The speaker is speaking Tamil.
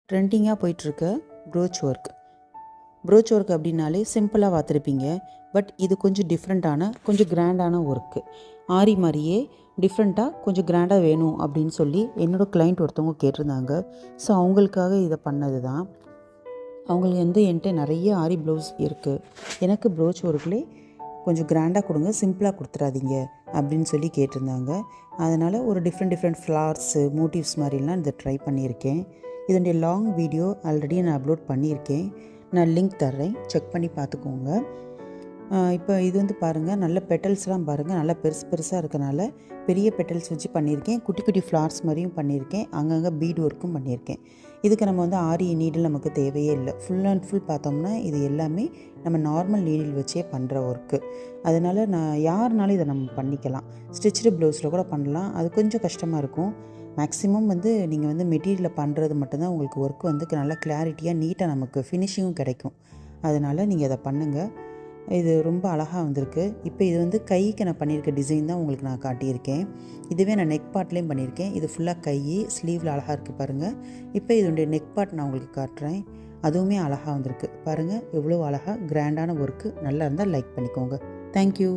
ட்ரெண்டிங்காக போயிட்டுருக்க ப்ரோச் ஒர்க் அப்படின்னாலே சிம்பிளாக பார்த்துருப்பீங்க. பட் இது கொஞ்சம் டிஃப்ரெண்ட்டான கொஞ்சம் கிராண்டான ஒர்க்கு. ஆரி மாதிரியே டிஃப்ரெண்ட்டாக கொஞ்சம் கிராண்டாக வேணும் அப்படின்னு சொல்லி என்னோடய கிளைண்ட் ஒருத்தவங்க கேட்டிருந்தாங்க. ஸோ அவங்களுக்காக இதை பண்ணது தான். அவங்களுக்கு என்கிட்ட நிறைய ஆரி ப்ளவுஸ் இருக்குது, எனக்கு ப்ரோச் ஒர்க்லேயே கொஞ்சம் கிராண்டாக கொடுங்க, சிம்பிளாக கொடுத்துடாதீங்க அப்படின்னு சொல்லி கேட்டிருந்தாங்க. அதனால் ஒரு டிஃப்ரெண்ட் ஃப்ளார்ஸு மோட்டிவ்ஸ் மாதிரிலாம் இதை ட்ரை பண்ணியிருக்கேன். இதனுடைய லாங் வீடியோ ஆல்ரெடி நான் அப்லோட் பண்ணியிருக்கேன். நான் லிங்க் தர்றேன், செக் பண்ணி பார்த்துக்கோங்க. இப்போ இது பாருங்கள், நல்ல பெட்டல்ஸ்லாம் பாருங்கள், நல்லா பெருசாக இருக்கனால பெரிய பெட்டல்ஸ் வச்சு பண்ணியிருக்கேன். குட்டி குட்டி ஃப்ளார்ஸ் மாதிரியும் பண்ணியிருக்கேன். அங்கங்கே பீட் ஒர்க்கும் பண்ணியிருக்கேன். இதுக்கு நம்ம ஆரி நீடில் நமக்கு தேவையே இல்லை. ஃபுல் அண்ட் ஃபுல் பார்த்தோம்னா இது எல்லாமே நம்ம நார்மல் நீடில் வச்சே பண்ணுற ஒர்க்கு. அதனால் யாருனாலும் இதை நம்ம பண்ணிக்கலாம். ஸ்டிச்டு ப்ளவுஸில் கூட பண்ணலாம். அது கொஞ்சம் கஷ்டமாக இருக்கும். மேக்ஸிமம் நீங்கள் மெட்டீரியலில் பண்ணுறது மட்டும்தான் உங்களுக்கு ஒர்க்கு நல்லா கிளாரிட்டியாக நீட்டாக நமக்கு ஃபினிஷிங்கும் கிடைக்கும். அதனால் நீங்கள் அதை பண்ணுங்கள். இது ரொம்ப அழகாக வந்திருக்கு. இப்போ இது கைக்கு நான் பண்ணியிருக்க டிசைன் தான் உங்களுக்கு நான் காட்டியிருக்கேன். இதுவே நான் நெக் பார்ட்லேயும் பண்ணியிருக்கேன். இது ஃபுல்லாக கை ஸ்லீவில் அழகாக இருக்குது பாருங்கள். இப்போ இதனுடைய நெக் பார்ட் நான் உங்களுக்கு காட்டுறேன். அதுவுமே அழகாக வந்திருக்கு பாருங்கள். எவ்வளோ அழகாக கிராண்டான ஒர்க்கு. நல்லா இருந்தால் லைக் பண்ணிக்கோங்க. தேங்க்யூ.